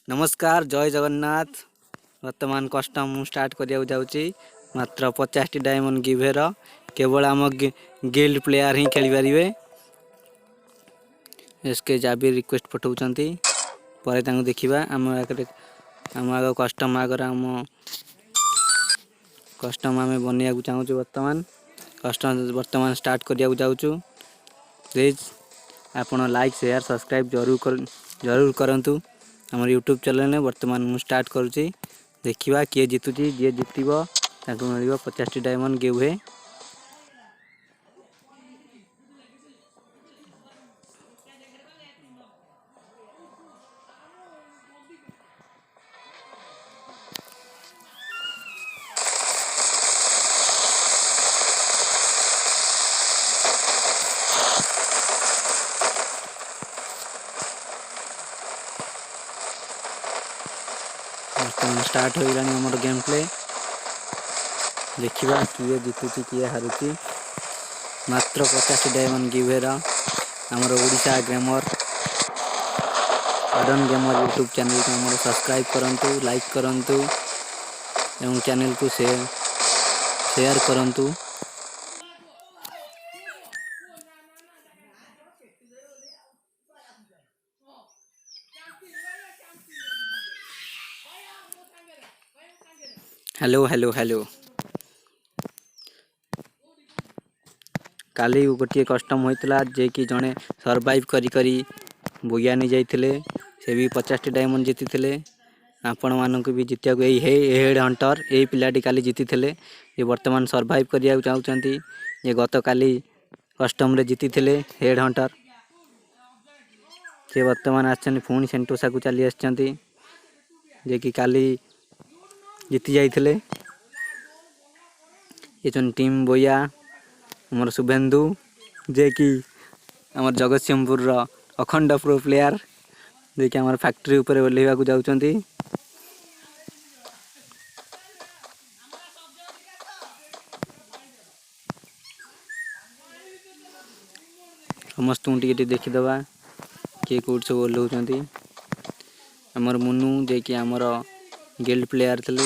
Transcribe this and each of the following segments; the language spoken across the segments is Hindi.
नमस्कार जय जगन्नाथ। वर्तमान कस्टम स्टार्ट करिया जाउची मात्र 50 डायमंड गिवेर केवल आम गिल्ड प्लेयर ही खेली पारिबे। एसके जाबी रिक्वेस्ट पठाउचंती परे तांको देखिबा आम आग कस्टम आगर आम कस्टम आमे बनिया चाहूँ। वर्तमान स्टार्ट करिया जाउचू। प्लीज आपण लाइक शेयर सब्सक्राइब जरूर करंतु। हमर यूट्यूब चैनल ने वर्तमान मु स्टार्ट करूची। देखिबा किए जितुची जे जितिबो ताको मिलिबो 50 डायमंड गिव है। स्टार्ट हो गलानी हमर गेम प्ले। देखिबा किए जितुची किए हारुची। मात्र 50 डायमंड गिवेर हमर ओडिशा गेमर अडन गेमर यूट्यूब चैनल को हमर सब्सक्राइब करंतु, लाइक करंतु एवं चैनल को शेयर करंतु। हेलो हेलो हेलो काली गोटे कस्टम होइतला जे कि जने सर्वाइव करी करी बुया नहीं जाइथिले से भी 50 डायमंड जीति थिले। आपण मानक भी जितिया को हेड हंटर ए पिलाटी काली जीति थिले। ये वर्तमान सर्वाइव करिया चाहउचंती। ये गत काली कस्टम रे जीति थिले हेड हंटर। से वर्तमान आछन फोन सेंटोसा को चली आछंती जे कि काली जीति जाइथिले। ये जन टीम बोया हमर शुभेंदु जे कि हमर जगतसिंहपुर रो अखंड प्रो प्लेयर जे कि हमर फैक्ट्री ऊपर ओलेवा को जाउचंती। समस्त टिके देखि दबा के कोड सब ओलौचंती। हमर मुन्नू जे कि हमर गिल्ड प्लेयर थले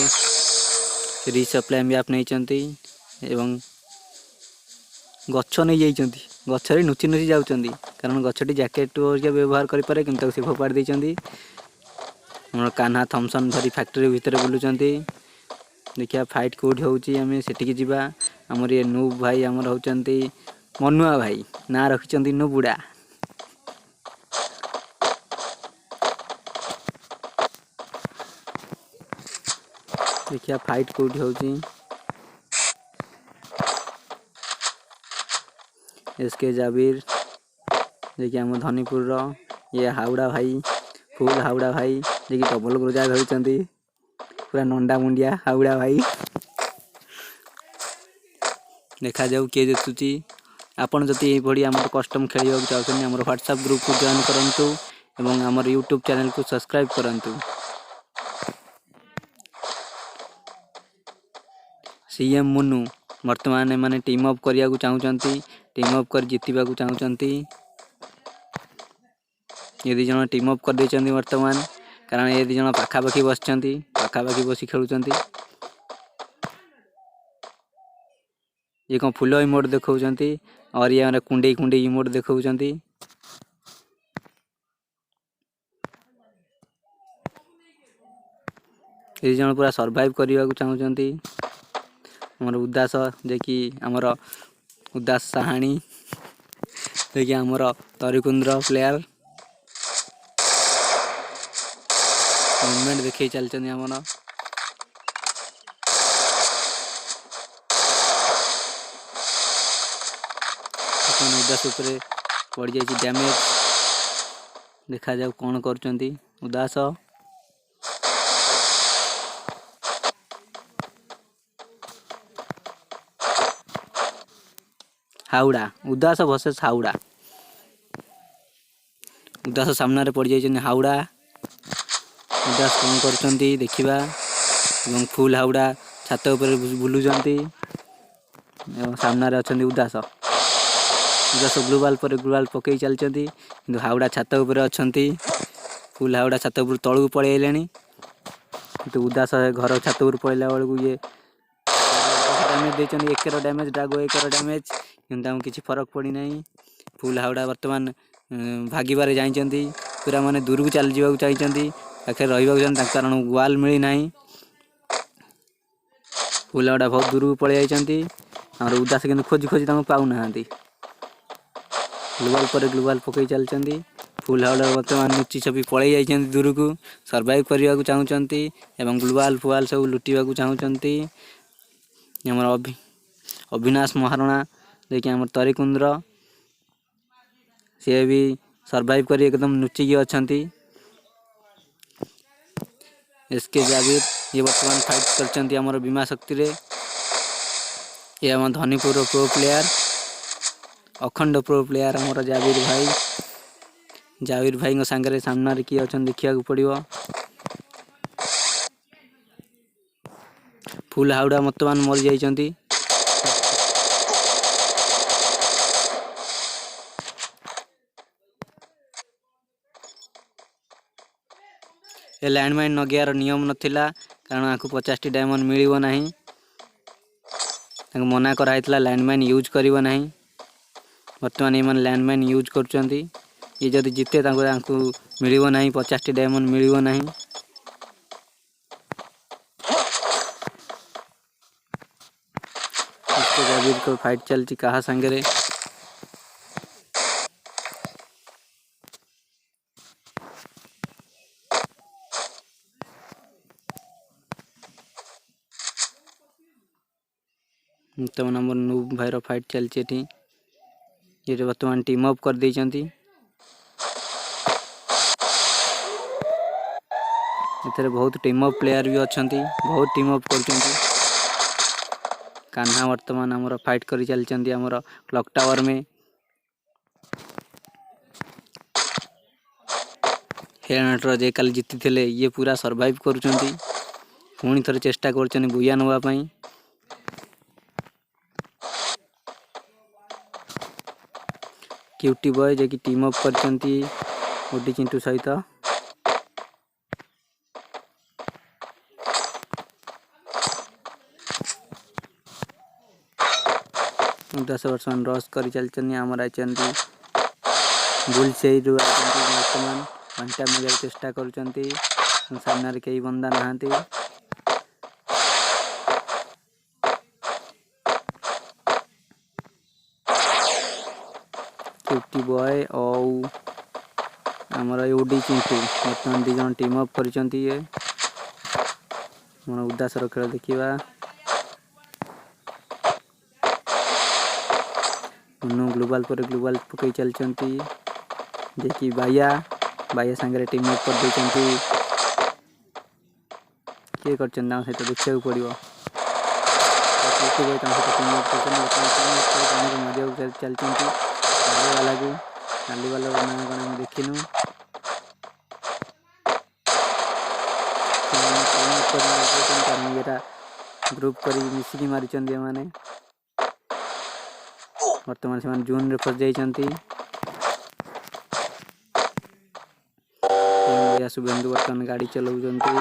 रिसप्लाई मैप नहीं चंती एवं गच्छ नहीं जाइचंती। गच्छरे नुची नुची जाउचंती कारण गच्छटी जैकेट के व्यवहार करि पारे किंतु से फोपाड़ देचंती। हमर कान्हा थॉमसन धरी फैक्ट्री भीतर बुलुचंती। देखिया फाइट कोड होउची हमें सेठी जिबा। हमर ये नूब भाई हमर होचंती मनुआ भाई ना रखिचंती नुबुडा। देखिया फाइट कोड होउची एसके जाबीर देखिए हम धनीपुर रो ये हावड़ा भाई फुल हावड़ा भाई जे कि डबल ग्रोजा धरचंती पूरा नंडा मुंडिया हावड़ा भाई। देखा जाऊ किए जितुची। आपण जति ए बडी हमर कस्टम खेलियो चाहछन हमर व्हाट्सएप ग्रुप को जॉइन करंतु एवं हमर यूट्यूब चैनल को सब्सक्राइब करंतु। सीएम मुन्नू वर्तमान माने टीम अप करिया को चाहछंती। टीम अप कर जितिबा को चाहछंती। ये दी जण टीम अप कर देचंती वर्तमान कारण ये दी जण पाखा पाखी बसचंती पाखा पाखी बसी खेलुचंती। ये को फुलो इमोट देखौचंती और ये माने कुंडे कुंडे इमोट देखौचंती। ये जण पूरा सर्वाइव करिया को चाहछंती। हमर उदास जे कि हमर उदास साहानी जे कि हमर तरिकुंद्र प्लेयर मूवमेंट देखै चलचंदी हमन। अपन उदास ऊपर पड़ जाई डैमेज देखा जाऊ कोन करचंती उदास। हावड़ा उदास वर्सेस हावड़ा। उदास सामना रे पड़ जाई हावड़ा। उदास कोन करचंती देखिबा एवं फुल हावड़ा छात ऊपर बुलुचंती एवं सामना रे अछंती उदास। उदास ग्लोबाल पर ग्लोबाल पकई चलचंती किंतु हावड़ा छात ऊपर अछंती। फुल हावड़ा छात उपर तलू पलि आइले तो उदास घर छात उपर पड़ला बेलू ये डैमेज देते एकर डैमेज ड्रागो एकर डैमेज कि किसी फरक पड़ी ना। फुल हावड़ा बर्तमान भागीबारे जाइंट पूरा माने दूर को चली जावाक चाहिए पाखे रहा कारण वाल मिली ना। फुल हावड़ा बहुत दूर को पलि जाइंट और उदास कि खोजी खोजी पाऊना ग्लोबाल पर ग्लोबाल पकई चलती। फुल हावड़ा बर्तमान लुचि छपी पलि जाइए दूर को सर्वाइव करने को चाहती एवं ग्लोबाल फुआल सब लुटिया चाहती। आम अविनाश महारणा देखिए आम तरीकुंद्र सी भी सर्वाइव कर एकदम लुचिकी अच्छा। एसके जावीर ये बर्तमान फाइट कर बीमा शक्ति रे ये आम धनीपुर प्रो प्लेयर अखंड प्रो प्लेयर आमर जावीर भाई सांगे सामने किए अच्छा देखा पड़ो। फुल हावड़ा बर्तमान मरी जाइंट ए लैंडमाइन नगियार नियम नथिला कारण आपको 50 डायमंड मिलिबो नहीं मना कराइला लैंडमाइन यूज करिवो नहीं। बर्तमान ये लैंडमाइन यूज करचंती ये जदि जिते मिलिबो नहीं 50 डायमंड मिलिबो नहीं। जावीर को फाइट चलती कहा संगे तब नंबर नूब भाई फाइट चलती ये बर्तमान टीम अप कर देइचंती। एथरे बहुत टीम अप प्लेयर भी अच्छा बहुत टीम अप कर कान्हा वर्तमान आमर फाइट कर चलती आमर क्लॉक टावर में। हेरानाटर जे कल जीति थे ये पूरा सर्वाइव करुँच पुणी थे चेष्टा कर बुया नापी। क्यूटी बॉय जे कि टीम अप करचंती ओडी चिंटू सहित। दस वर्षमान रस कर चलती आमर आई बुल से बर्तमान घंटा मिलने चेष्टा कर सामने कई बंदा नहांती। क्यूटी बॉय और आमर ओडी चिंटू बर्तमान दी जन टीम अप कर उदासर खेल देखा। ग्लोबाल पर ग्लोबाल पकई चलती जे कि बाया सांगे टीम अप कर देती किए कर सहित देखा पड़ो। चलती नाली वाला ना कौन देखिनु ग्रुप कर मिसिकी मारी मैंने बर्तमान से जून रे फस जाइंट। शुभेन्दु बर्तमान गाड़ी चलाउछंती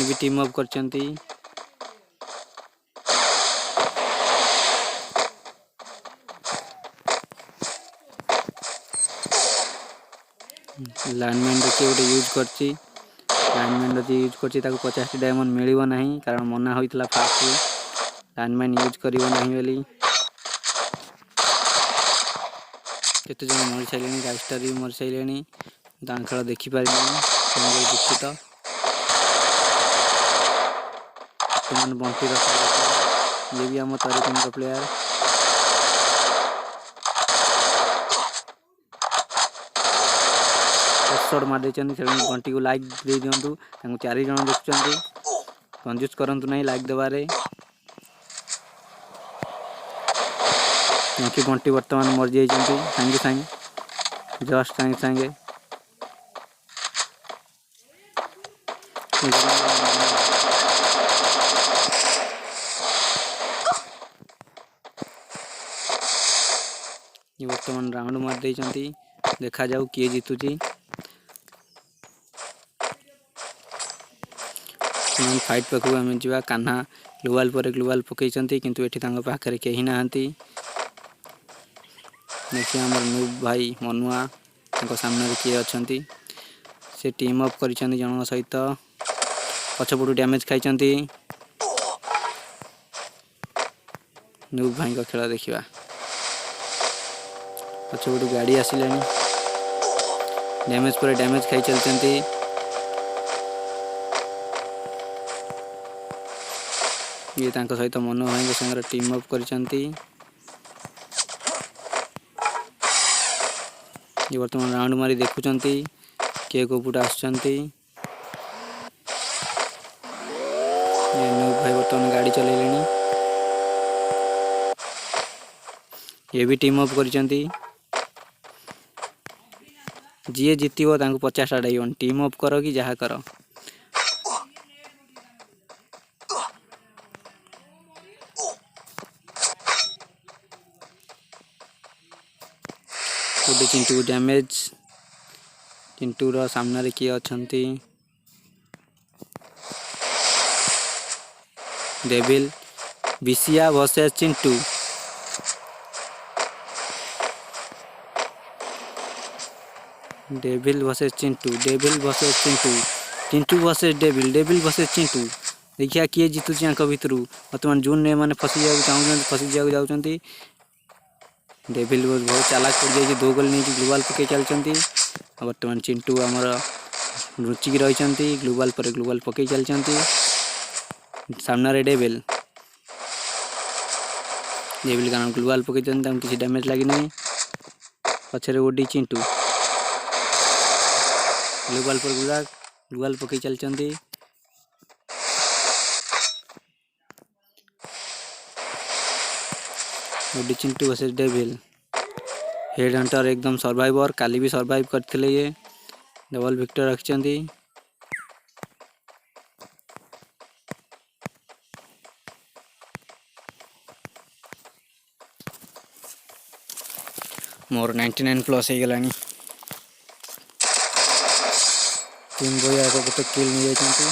भी टीम अप करचंती। लाइनमैन देखिए गोटे यूज करची लाइनमैन यूज करची 50 डायमंड मिलिबो नहीं कारण मना होइतला फास्ट लाइनमैन यूज करिवो नहीं बोली। केते जन मर साइलेनी राइस्टर भी मर साइलेनी खेल देखिपारे दुखित बंटी ये भी आम तरीकुंड प्लेयर शॉट मार घंटी को लाइक दे दिंतु 4 जन देखुं कंजूस करूँ नहीं लाइक देवारे क्योंकि घंटी बर्तमान मर जाइए सांगे सांगे जस्ट सांगे सांगे बर्तमान राउंड मार देइचंती देखा जाऊ किए जीतुची। फाइट पाखु आम जा कान्हा ग्लोवाल पर ग्लोवाल पकई किंतु एठी तांग पाखरे केही नाहंती। देखिए आमर नूब भाई मनुआ तांको सामने किए अछंती से टीम अप करिसंती जन सहित पछपटू डैमेज खाइचंती। नूब भाई को खेल देखिबा पछपटू गाड़ी आसिलानी डैमेज पर डैमेज खाई चलचंती। ये तांको सहित मनु भाई संगे टीम अप करिसंती। ये वर्तमान राउंड मारी देखुचंती के को पुट आसचंती। ये नूब भाई वर्तमान गाड़ी चलेलेनी ये भी टीम अप करिसंती। जी जीतव तांको 50 आड़ाइवन टीम अप करो कि जहाँ करो। चिंटू डैमेज चिंटू रो सामने किए अछंती डेविल बिसिया versus Chintu. Devil versus Chintu devil versus Chintu Chintu versus devil devil versus Chintu. देखिया किए जीतुची आंक भितरू वर्तमान जून ने माने फसी जाऊ चाहउछन फसी जाऊ जाउछंती। डेविल बहुत चालाक पड़ जाई 2 गोल नहीं ग्लोवाल पके चलचंती। वर्तमान चिंटू हमर रुचि की रहिचंती ग्लोवाल पर ग्लोवाल पके चलचंती। सामना रे डेविल डेविल कारण ग्लोवाल पके चलचंती किसी डैमेज लागी नहीं। पछरे ओडी चिंटू ग्लोवाल पर ग्लोवाल पके चलचंती। ओडी Chintu versus devil head hunter एकदम सर्वाइवर काली भी सर्वाइव करथिले ये डबल विक्टर रखचंती। मोर 99 प्लस हो गलानी टीम बोया को तो किल नहीं जाइचंती।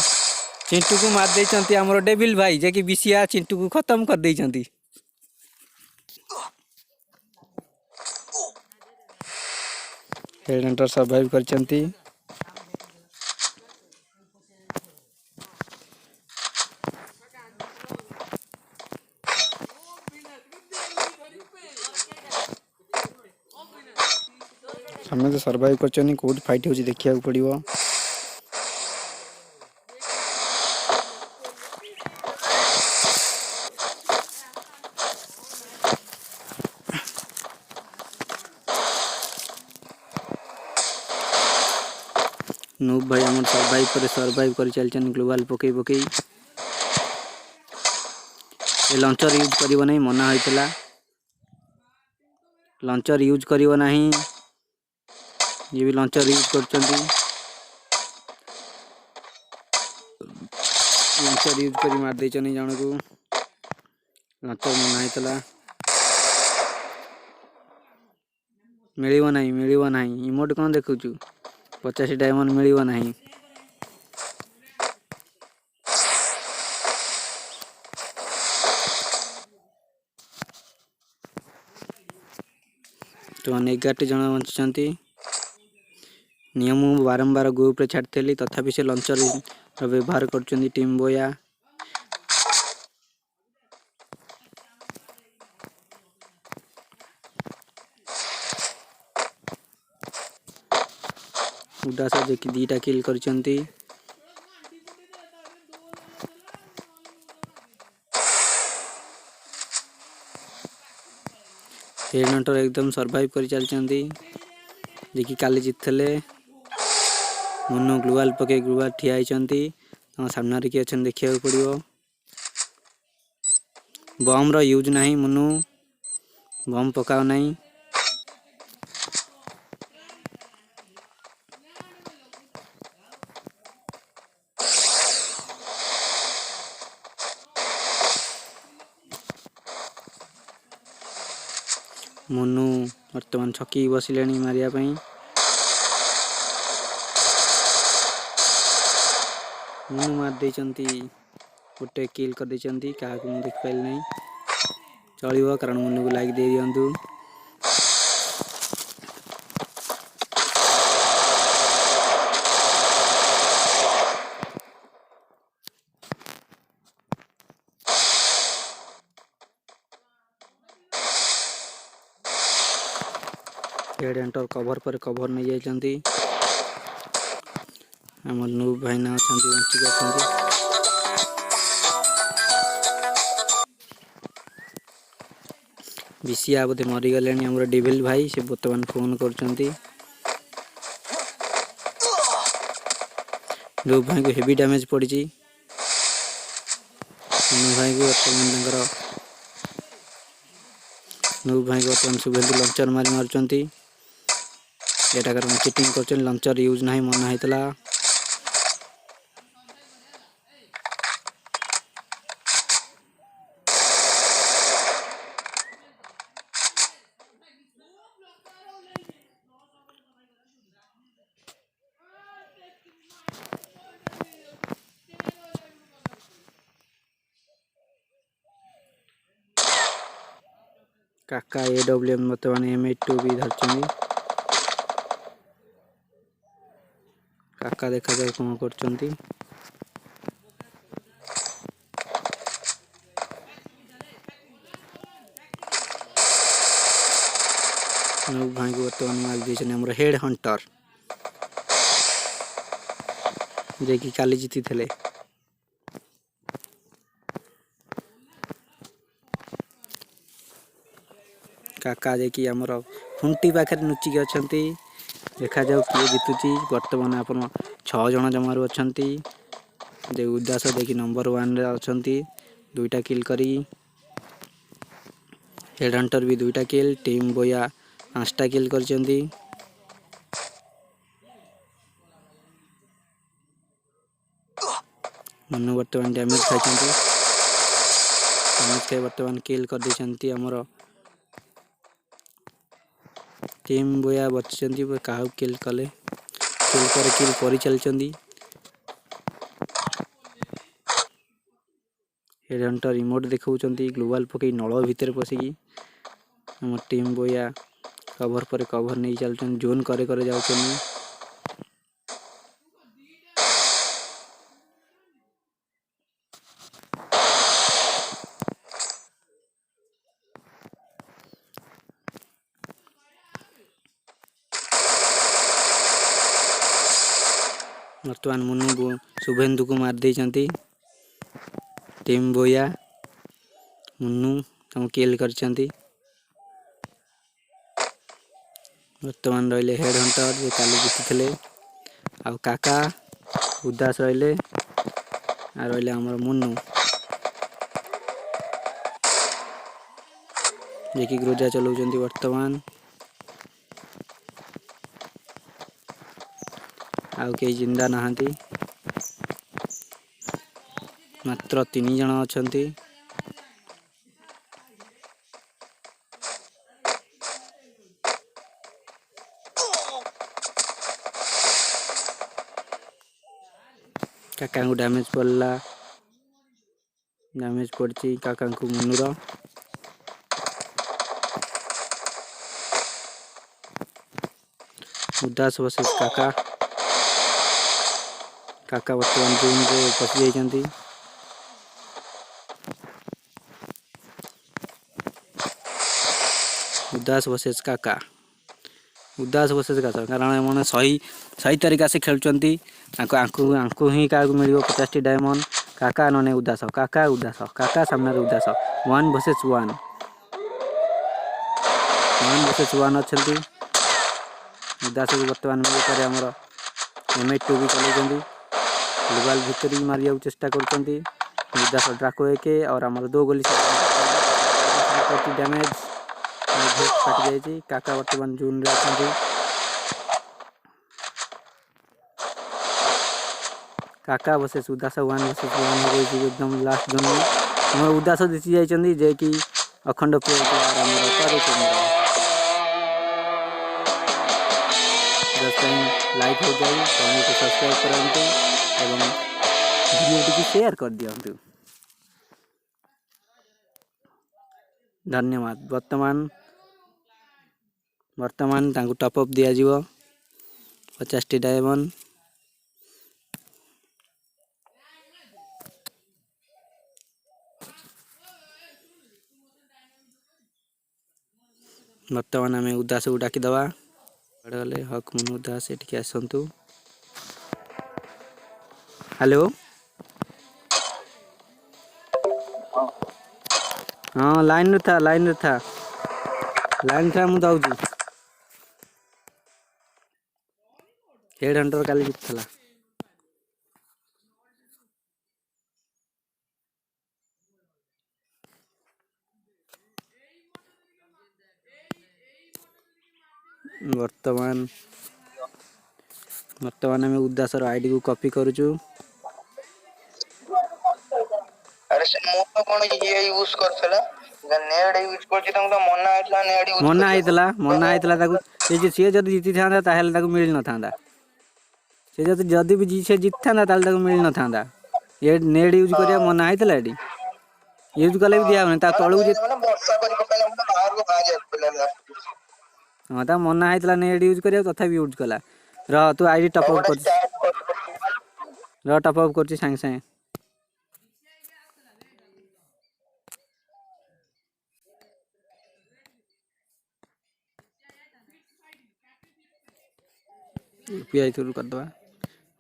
चिंटू को मार देइचंती हमरो डेविल भाई जे कि बिसिया चिंटू को खत्म कर देइचंती। हेड हंटर सर्वाइव करचंती। सामने तो सर्वाइव करचनी कोड फाइट होची देखिया पड़िबो। नूब भाई हमर सर्वाइव कर चलचन ग्लोवाल पकई पकई ए लॉन्चर यूज करिवो नहीं मना होइतला लॉन्चर यूज करिवो नहीं ये भी लॉन्चर यूज करचंती। लॉन्चर यूज करी मार देचनी जण को लॉन्चर मना होइतला मिलिवो नहीं इमोट कोन देखुचू 50 डायमंड मिलिवो नहीं। तो 11 जन बंचुचंती नियम बारंबार ग्रुप रे छाड़थेली तथापि से लॉन्चर व्यवहार करचंती टीम बोया। उडासा जे कि 2टा किल करचंती। हेड हंटर एकदम सर्वाइव कर चलचंती जे कि काली जीतले मनु ग्लोवाल पके ग्लोवाल ठिया आइचंती सामना रे कि अछन देखिया पड़िबो। बम रो यूज नहीं मनु बम पकाओ नहीं। मुन्नू वर्तमान छकी बसिले मारिया मुन्नू मार देइचंती गोटे किल कर देइचंती क्या मुझे देख पाइल नहीं चलो कारण मुन्नू को लाइक दे दिंतु हेड एंटर कवर पर कवर नहीं जाइचंती हमर नूब भाई ना अछंती बंची अछंती बिसिया बोधे मरी गले हमर डेविल भाई से वर्तमान फोन करचंती नूब भाई को हेवी डैमेज पड़ी नूब भाई को वर्तमान नूब भाई को वर्तमान शुभेंदु लंचर मारुचंती एटा कारण चिटिंग करचन लंचर यूज नहीं मना हेतला काका एडब्ल्यूएम वर्तमान M82 भी धरचंदी काका देखा जाए कौन करचंती नूब भाई को वर्तमान मार देछन हमर हेड हंटर जे कि काली जीती थले काका जे कि हमर खुंटी पाखरे नुचिक अछंती देखा जाऊ किए जीतुची वर्तमान आपण 6 जण जमारू अछंती जे उदास देखि नंबर 1 रे अछंती दुईटा किल करी हेड हंटर भी दुईटा किल टीम बोया 5टा किल करचंती मनु वर्तमान डैमेज खाइचंती डैमेज खाइ वर्तमान किल कर देचंती हमर टीम बोया बचचंती काहू किल कले किल करी चलचंती हेड हंटर रिमोट देखाउचंती ग्लोबल पकई नळ भीतर पसिकी हमर टीम बोया कवर पर कवर नहीं चलचन जोन करे करे जाउचंती वर्तमान मुन्नू को शुभेंदु को मार देइचंती टीम बोया मुन्नू तम किल करचंती वर्तमान रहिले हेड हंटर जे काली जीतिथले आ काका उदास रहिले आ रहिले हमर मुन्नू जे कि ग्रोजा चलाउचंती वर्तमान आउ के जिंदा नहांती मात्र 3 जण अछंती काका को डैमेज पड़ला डैमेज पड़ची काका को मुन्नुरा उदास वर्सेस काका काका वर्तमान जून रे पसी जाइचंती उदास वर्सेस काका कारण माने सही तरीका से खेलचंती आंकु ही का मिलियो 50 डायमंड काका नने उदास काका सामने उदास 1 वर्सेस 1 अछंती उदास को वर्तमान में करे हमर M82 भी चलेचंती ग्लोबल भीतर मारिया चेष्टा करचंती उदास ड्राको एके और हमर 2 गोली से डैमेज फट जाइए काका वर्तमान जून रे अछंती काका वर्सेस उदास 1 वर्सेस 1 हो गई एकदम लास्ट जोन में उदास दिसी जाइचंदी जे कि अखंड प्लेयर हमर जस्ट लाइक हो जाए चैनल को सब्सक्राइब करंतु एवं वीडियो टी शेयर कर दियंतु। धन्यवाद। वर्तमान तांको टॉप अप दिया जीवो 50 टी डायमंड। वर्तमान आम उदास को डाकीदवा गले हक मन उदास एटिके आसतु। हेलो हाँ लाइन रे था लाइन था मु जाऊँ। हेड हंटर काली जितला वर्तमान आम उदासर आईडी को कॉपी करूचु। अरे से मो तो कोन ये यूज करथला नेड यूज करछि त मना आइतला नेड यूज मना आइतला ताकू जे से जदी जीति थांदा ताहेले ताकू मिल न थांदा। से जदी भी से जीत थांदा ताले ताकू मिल न थांदा। ये नेड यूज करिया मना आइतला एडी यूज कले भी दिया होने ता तळु जे माने वर्षा करी पकाला हम बाहर को भाज आइतला। हां ता मना आइतला नेड यूज करिया तथा भी यूज कला। र तू आईडी टॉप अप कर टॉप अप करछि संग संग यूपीआई थ्रू कर दवा।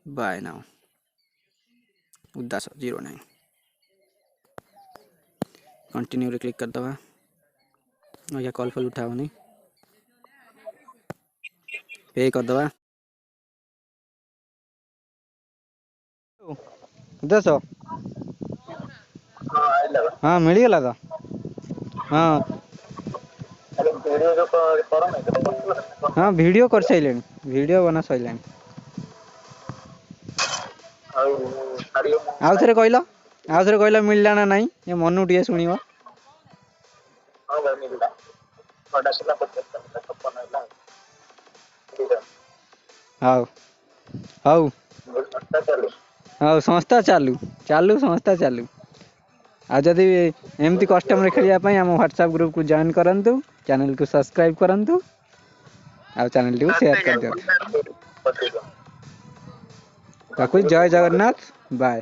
बाय नाउ उदास 09 कंटिन्यू रे क्लिक कर दवा। या कॉल फॉल उठाओ नहीं पे कर दवा। उदास हाँ मिल गला तो हाँ हाँ वीडियो कर साइले वीडियो बना साइले आउ थे कहला मिलला ना नहीं ये मनु टे शुणव। हाउ हाउ हाउ संस्था चालू चालू संस्था चालू। आ जदि एमती कस्टमर खेलिया पई हम व्हाट्सएप ग्रुप को जॉइन करंतु चैनल को सब्सक्राइब करंतु आ चैनल को शेयर कर दियो। जय जगन्नाथ बाय।